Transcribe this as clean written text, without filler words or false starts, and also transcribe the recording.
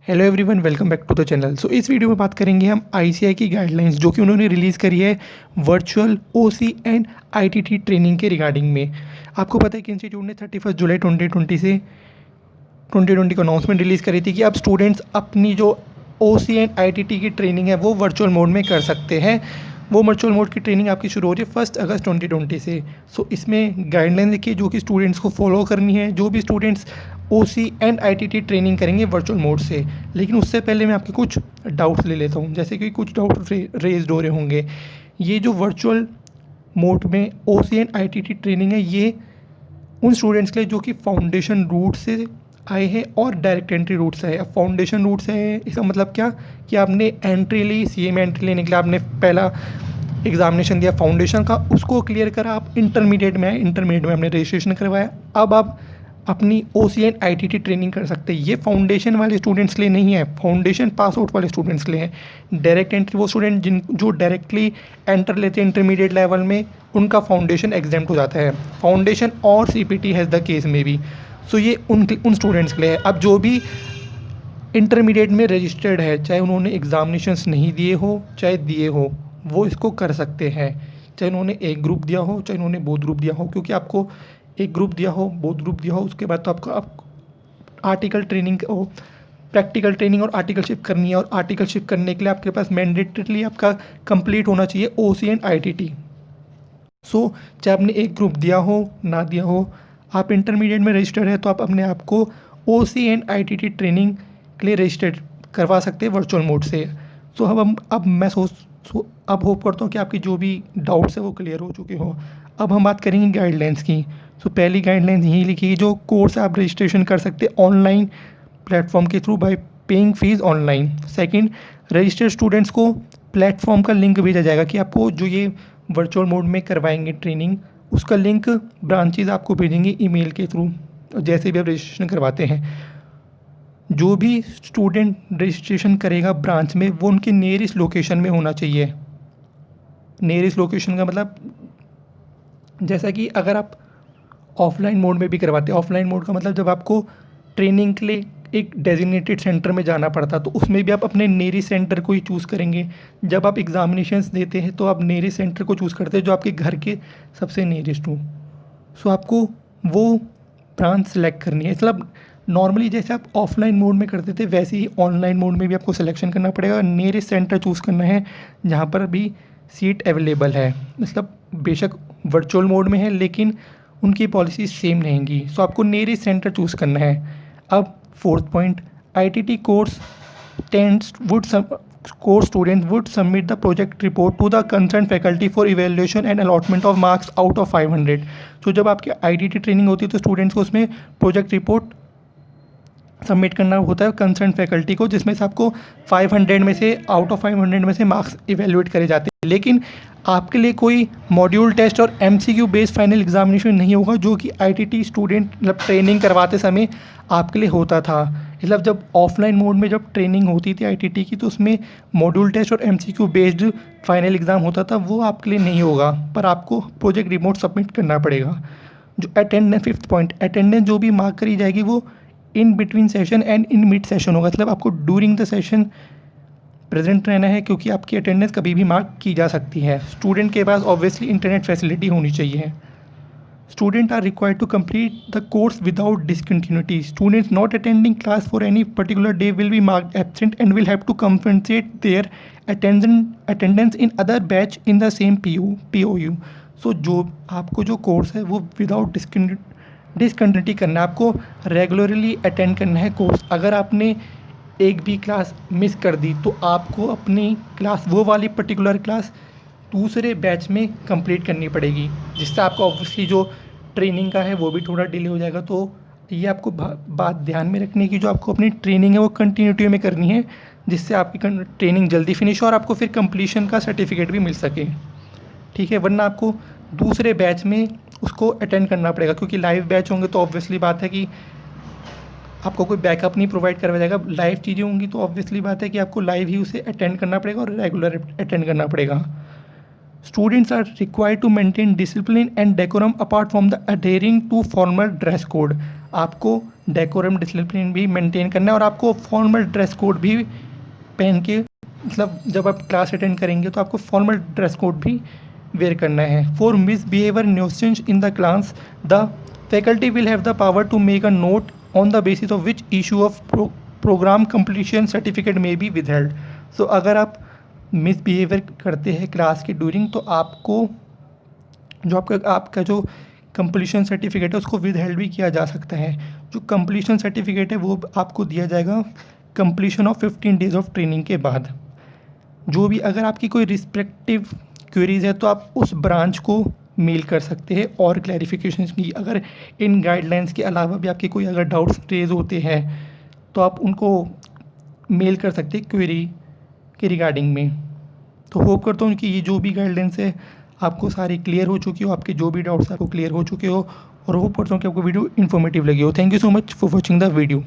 Hello everyone, welcome back to the channel. So इस video में बात करेंगे हम आईसीएआई की गाइडलाइंस जो कि उन्होंने रिलीज़ करी है virtual OC and ITT training के रिगार्डिंग में। आपको पता है कि इंस्टीट्यूट ने 31 जुलाई 2020 को अनाउंसमेंट रिलीज़ करी थी कि अब स्टूडेंट्स अपनी जो ओसी एंड आईटीटी की ट्रेनिंग है वो वर्चुअल मोड में कर सकते हैं। वो वर्चुअल मोड की ट्रेनिंग आपकी शुरू हो रही है 1 अगस्त 2020 से। सो इसमें गाइडलाइन देखिए जो कि स्टूडेंट्स को फॉलो करनी है, जो भी students OC and ITT training करेंगे वर्चुअल मोड से। लेकिन उससे पहले मैं आपके कुछ डाउट्स ले लेता हूँ, जैसे कि कुछ डाउट रेज्ड हो रहे होंगे। ये जो वर्चुअल मोड में ओसी एंड आईटीटी ट्रेनिंग है, ये उन स्टूडेंट्स के लिए जो कि फाउंडेशन रूट से आए हैं और डायरेक्ट एंट्री रूट से आए। अब फाउंडेशन रूट से है इसका मतलब क्या कि आपने एंट्री ली, सीए में एंट्री लेने के लिए आपने पहला एग्जामिनेशन दिया फाउंडेशन का, उसको क्लियर करा, आप इंटरमीडिएट में आए, इंटरमीडिएट में आपने रजिस्ट्रेशन करवाया, अब आप अपनी ओसी एंड आईटीटी ट्रेनिंग कर सकते हैं। ये फाउंडेशन वाले स्टूडेंट्स के लिए नहीं है, फाउंडेशन पास आउट वाले स्टूडेंट्स के लिए है। डायरेक्ट एंट्री वो स्टूडेंट जो डायरेक्टली एंटर लेते हैं इंटरमीडिएट लेवल में, उनका फाउंडेशन एग्जाम्प्ट हो जाता है। फाउंडेशन और सीपीटी हैज़ द केस में भी। सो ये उन स्टूडेंट्स के लिए है। अब जो भी इंटरमीडिएट में रजिस्टर्ड है, चाहे उन्होंने एग्जामिनेशंस नहीं दिए हो चाहे दिए हो, वो इसको कर सकते हैं। चाहे उन्होंने एक ग्रुप दिया हो चाहे उन्होंने बोथ ग्रुप दिया हो, क्योंकि आपको एक ग्रुप दिया हो बोथ ग्रुप दिया हो उसके बाद तो आप आर्टिकल ट्रेनिंग हो, प्रैक्टिकल ट्रेनिंग और आर्टिकलशिप करनी है। और आर्टिकलशिप करने के लिए आपके पास मैंडेटरीली आपका कंप्लीट होना चाहिए ओसी एंड आईटीटी। सो चाहे आपने एक ग्रुप दिया हो ना दिया हो, आप इंटरमीडिएट में रजिस्टर्ड है तो आप अपने आप को ओसी एंड आईटीटी ट्रेनिंग के लिए रजिस्टर्ड करवा सकते हैं वर्चुअल मोड से। सो अब मैं अब होप करता हूँ कि आपकी जो भी डाउट्स है वो क्लियर हो चुके हो। अब हम बात करेंगे गाइडलाइंस की। सो पहली गाइडलाइंस यही लिखी है, जो कोर्स आप रजिस्ट्रेशन कर सकते हैं ऑनलाइन प्लेटफॉर्म के through bye paying fees online. Second, registered students को प्लेटफॉर्म का लिंक भेजा जाएगा कि आपको जो ये वर्चुअल मोड में करवाएंगे ट्रेनिंग, उसका लिंक ब्रांचेज आपको भेजेंगे ईमेल के थ्रू जैसे भी आप रजिस्ट्रेशन करवाते हैं। जो भी स्टूडेंट रजिस्ट्रेशन करेगा ब्रांच में, वो उनके नियरेस्ट लोकेशन में होना चाहिए। नियरेस्ट लोकेशन का मतलब जैसा कि अगर आप ऑफलाइन मोड में भी करवाते हैं, ऑफलाइन मोड का मतलब जब आपको ट्रेनिंग के लिए एक डेजिग्नेटेड सेंटर में जाना पड़ता तो उसमें भी आप अपने नियरेस्ट सेंटर को ही चूज़ करेंगे। जब आप एग्जामिनेशंस देते हैं तो आप नियरेस्ट सेंटर को चूज़ करते हैं जो आपके घर के सबसे नियरेस्ट हो। सो आपको वो ब्रांच सेलेक्ट करनी है। मतलब नॉर्मली जैसे आप ऑफलाइन मोड में करते थे वैसे ही ऑनलाइन मोड में भी आपको सिलेक्शन करना पड़ेगा। नियरेस्ट सेंटर चूज़ करना है जहाँ पर भी सीट अवेलेबल है। मतलब बेशक वर्चुअल मोड में है लेकिन उनकी पॉलिसी सेम रहेंगी। सो आपको नियरेस्ट सेंटर चूज़ करना है। अब fourth point, ITT course course student would submit the project report to the concerned faculty for evaluation and allotment of marks out of 500। तो जब आपकी आईटीटी ट्रेनिंग होती है तो स्टूडेंट्स को उसमें प्रोजेक्ट रिपोर्ट सबमिट करना होता है कंसर्न फैकल्टी को, जिसमें से आपको 500 में से आउट ऑफ 500 में से मार्क्स इवेल्युएट करे जाते हैं। लेकिन आपके लिए कोई मॉड्यूल टेस्ट और एमसीक्यू बेस्ड फाइनल एग्जामिनेशन नहीं होगा, जो कि आईटीटी स्टूडेंट मतलब ट्रेनिंग करवाते समय आपके लिए होता था। मतलब जब ऑफलाइन मोड में जब ट्रेनिंग होती थी आईटीटी की तो उसमें मॉड्यूल टेस्ट और एमसीक्यू बेस्ड फाइनल एग्ज़ाम होता था, वो आपके लिए नहीं होगा, पर आपको प्रोजेक्ट रिपोर्ट सबमिट करना पड़ेगा। जो अटेंडेंस, फिफ्थ पॉइंट, अटेंडेंस जो भी मार्क करी जाएगी वो in between session and in mid session होगा। मतलब आपको ड्यूरिंग द सेशन प्रेजेंट रहना है, क्योंकि आपकी अटेंडेंस कभी भी मार्क की जा सकती है। स्टूडेंट के पास ऑब्वियसली इंटरनेट फैसिलिटी होनी चाहिए। Student are required to complete the course without discontinuity. Students not attending class for any particular day will be marked absent and will have to compensate their attendance in other batch in the same POU। So जो आपको जो course है वो without discontinuity करना है, आपको regularly attend करना है कोर्स। अगर आपने एक भी क्लास मिस कर दी तो आपको अपनी क्लास, वो वाली पर्टिकुलर क्लास दूसरे बैच में कंप्लीट करनी पड़ेगी, जिससे आपका ऑब्वियसली जो ट्रेनिंग का है वो भी थोड़ा डिले हो जाएगा। तो ये आपको बात ध्यान में रखने की, जो आपको अपनी ट्रेनिंग है वो कंटिन्यूटी में करनी है, जिससे आपकी ट्रेनिंग जल्दी फिनिश हो और आपको फिर कंप्लीशन का सर्टिफिकेट भी मिल सके। ठीक है, वरना आपको दूसरे बैच में उसको अटेंड करना पड़ेगा, क्योंकि लाइव बैच होंगे तो ऑब्वियसली बात है कि आपको कोई बैकअप नहीं प्रोवाइड करवाया जाएगा। लाइव चीज़ें होंगी तो ऑब्वियसली बात है कि आपको लाइव ही उसे अटेंड करना पड़ेगा और रेगुलर अटेंड करना पड़ेगा। Students are required to maintain discipline and decorum apart from the adhering to formal dress code. आपको डेकोरम डिसिप्लिन भी मेंटेन करना है और आपको फॉर्मल ड्रेस कोड भी पहन के, मतलब जब आप क्लास अटेंड करेंगे तो आपको फॉर्मल ड्रेस कोड भी वेयर करना है। For misbehaviour nuisance in the class the faculty will have the power to make a note on the basis of which issue of programme completion certificate may be withheld. So अगर आप miss behaviour करते हैं class के during तो आपको जो आपका जो कंप्लीशन सर्टिफिकेट है उसको विदहेल्ड भी किया जा सकता है। जो कंप्लीशन सर्टिफिकेट है वो आपको दिया जाएगा completion of 15 days of training के बाद। जो भी अगर आपकी कोई रिस्पेक्टिव क्वेरीज़ है तो आप उस ब्रांच को मेल कर सकते हैं और क्लैरिफिकेशन की। अगर इन गाइडलाइंस के अलावा भी आपके कोई अगर डाउट्स रेज होते हैं तो आप उनको मेल कर सकते हैं क्वेरी के रिगार्डिंग में। तो होप करता हूँ कि ये जो भी गाइडलाइंस है आपको सारी क्लियर हो चुकी हो, आपके जो भी डाउट्स आपको क्लियर हो चुके हो, और होप करता हूँ कि आपको वीडियो इन्फॉर्मेटिव लगी हो। Thank you so much for watching the video.